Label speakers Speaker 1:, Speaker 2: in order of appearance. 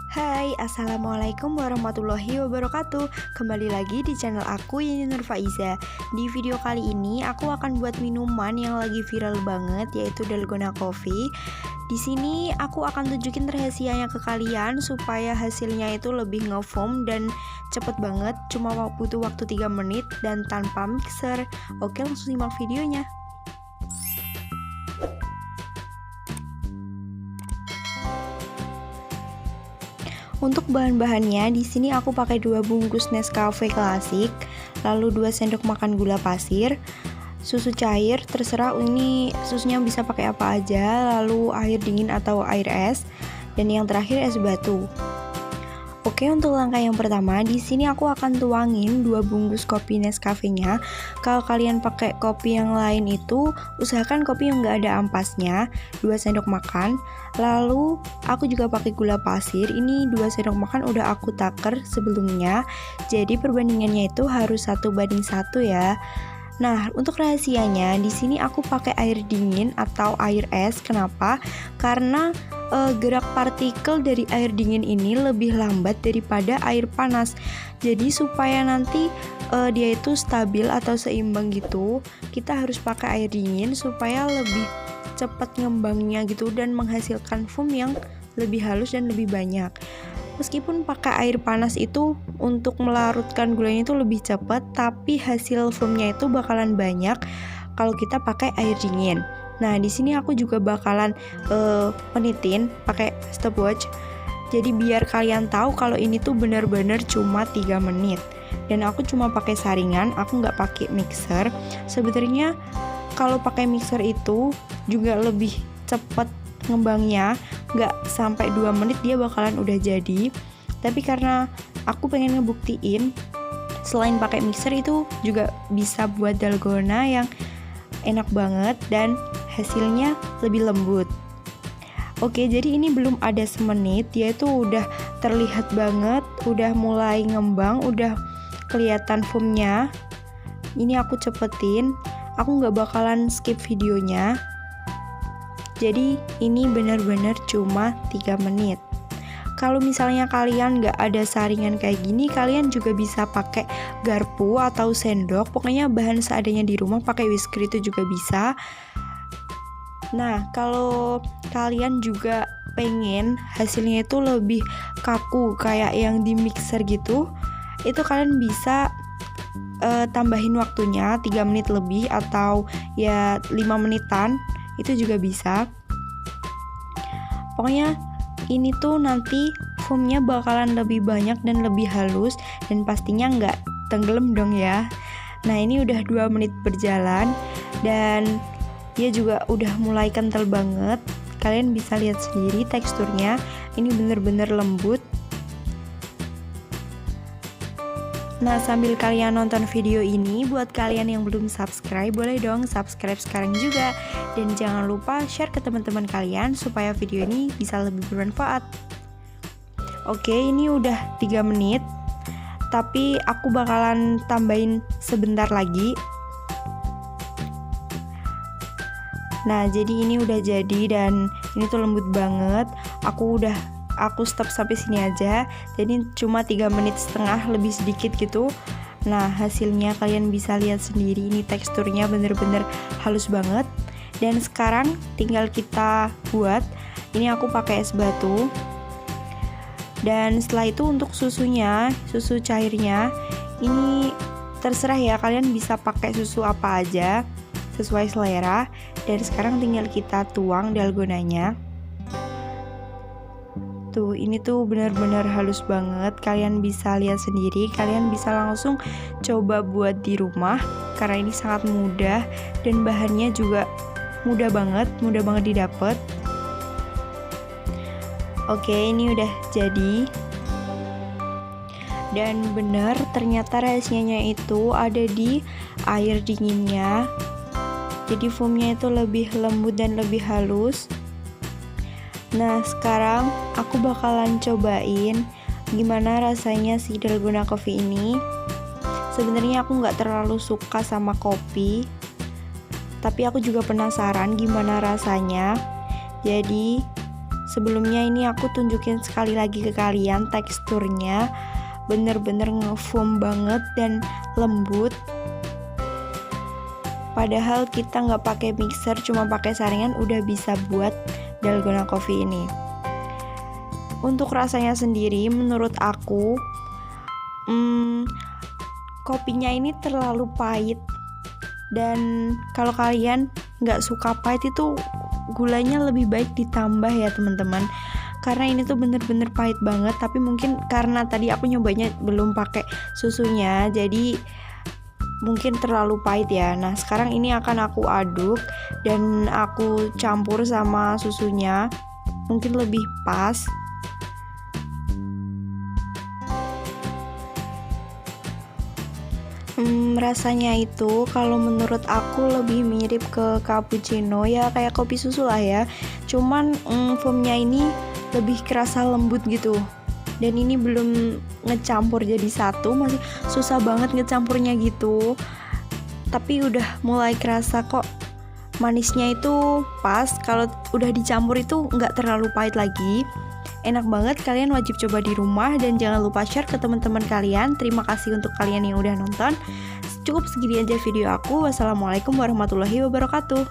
Speaker 1: Hai, Assalamualaikum warahmatullahi wabarakatuh. Kembali lagi di channel aku, Yeni Nur Faiza. Di video kali ini aku akan buat minuman yang lagi viral banget, yaitu dalgona coffee. Di sini aku akan tunjukin rahasianya ke kalian supaya hasilnya itu lebih ngefoam dan cepet banget. Cuma butuh waktu 3 menit dan tanpa mixer. Oke, langsung simak videonya. Untuk bahan-bahannya, di sini aku pakai 2 bungkus Nescafe klasik, lalu 2 sendok makan gula pasir, susu cair, terserah ini susunya bisa pakai apa aja, lalu air dingin atau air es, dan yang terakhir es batu. Oke, untuk langkah yang pertama, di sini aku akan tuangin 2 bungkus kopi Nescafe-nya. Kalau kalian pakai kopi yang lain itu, usahakan kopi yang nggak ada ampasnya, 2 sendok makan. Lalu, aku juga pakai gula pasir. Ini 2 sendok makan udah aku taker sebelumnya. Jadi perbandingannya itu harus 1:1 ya. Nah, untuk rahasianya, di sini aku pakai air dingin atau air es. Kenapa? Karena gerak partikel dari air dingin ini lebih lambat daripada air panas. Jadi supaya nanti dia itu stabil atau seimbang gitu, kita harus pakai air dingin supaya lebih cepat ngembangnya gitu dan menghasilkan foam yang lebih halus dan lebih banyak. Meskipun pakai air panas itu untuk melarutkan gulanya itu lebih cepat, tapi hasil foamnya itu bakalan banyak kalau kita pakai air dingin. Nah, di sini aku juga bakalan menitin pakai stopwatch. Jadi biar kalian tahu kalau ini tuh benar-benar cuma 3 menit. Dan aku cuma pakai saringan, aku nggak pakai mixer. Sebenarnya kalau pakai mixer itu juga lebih cepat ngembangnya, nggak sampai 2 menit dia bakalan udah jadi. Tapi karena aku pengen ngebuktiin selain pakai mixer itu juga bisa buat dalgona yang enak banget dan hasilnya lebih lembut. Oke, jadi ini belum ada semenit, dia itu udah terlihat banget, udah mulai ngembang, udah kelihatan foamnya. Ini aku cepetin, aku nggak bakalan skip videonya. Jadi ini benar-benar cuma 3 menit. Kalau misalnya kalian nggak ada saringan kayak gini, kalian juga bisa pakai garpu atau sendok. Pokoknya bahan seadanya di rumah, pakai whisker itu juga bisa. Nah, kalau kalian juga pengen hasilnya itu lebih kaku kayak yang di mixer gitu, itu kalian bisa tambahin waktunya 3 menit lebih atau ya 5 menitan, itu juga bisa. Pokoknya ini tuh nanti foamnya bakalan lebih banyak dan lebih halus dan pastinya nggak tenggelam dong ya. Nah, ini udah 2 menit berjalan dan dia juga udah mulai kental banget. Kalian bisa lihat sendiri teksturnya, ini bener-bener lembut. Nah, sambil kalian nonton video ini, buat kalian yang belum subscribe, boleh dong subscribe sekarang juga. Dan jangan lupa share ke teman-teman kalian supaya video ini bisa lebih bermanfaat. Oke, ini udah 3 menit, tapi aku bakalan tambahin sebentar lagi. Nah, jadi ini udah jadi dan ini tuh lembut banget. Aku stop sampai sini aja. Jadi cuma 3 menit setengah, lebih sedikit gitu. Nah, hasilnya kalian bisa lihat sendiri, ini teksturnya bener-bener halus banget. Dan sekarang tinggal kita buat. Ini aku pakai es batu. Dan setelah itu untuk susunya, susu cairnya, ini terserah ya, kalian bisa pakai susu apa aja sesuai selera. Dan sekarang tinggal kita tuang dalgonanya. Tuh, ini tuh benar-benar halus banget. Kalian bisa lihat sendiri, kalian bisa langsung coba buat di rumah karena ini sangat mudah dan bahannya juga mudah banget didapat. Oke, ini udah jadi. Dan benar, ternyata rahasianya itu ada di air dinginnya. Jadi foamnya itu lebih lembut dan lebih halus. Nah, sekarang aku bakalan cobain gimana rasanya si dalgona coffee ini. Sebenarnya aku nggak terlalu suka sama kopi, tapi aku juga penasaran gimana rasanya. Jadi Sebelumnya ini aku tunjukin sekali lagi ke kalian teksturnya, bener-bener ngefoam banget dan lembut. Padahal kita nggak pakai mixer, cuma pakai saringan udah bisa buat dalgona coffee ini. Untuk rasanya sendiri, menurut aku, kopinya ini terlalu pahit. Dan kalau kalian nggak suka pahit itu, gulanya lebih baik ditambah ya teman-teman. Karena ini tuh bener-bener pahit banget. Tapi mungkin karena tadi aku nyobanya belum pakai susunya, jadi mungkin terlalu pahit ya. Nah sekarang ini akan aku aduk dan aku campur sama susunya, mungkin lebih pas. Rasanya itu kalau menurut aku lebih mirip ke cappuccino, ya kayak kopi susu lah ya. Cuman foamnya ini lebih kerasa lembut gitu. Dan ini belum ngecampur jadi satu, masih susah banget ngecampurnya gitu. Tapi udah mulai kerasa kok manisnya itu pas. Kalau udah dicampur itu nggak terlalu pahit lagi. Enak banget, kalian wajib coba di rumah. Dan jangan lupa share ke teman-teman kalian. Terima kasih untuk kalian yang udah nonton. Cukup segini aja video aku. Wassalamualaikum warahmatullahi wabarakatuh.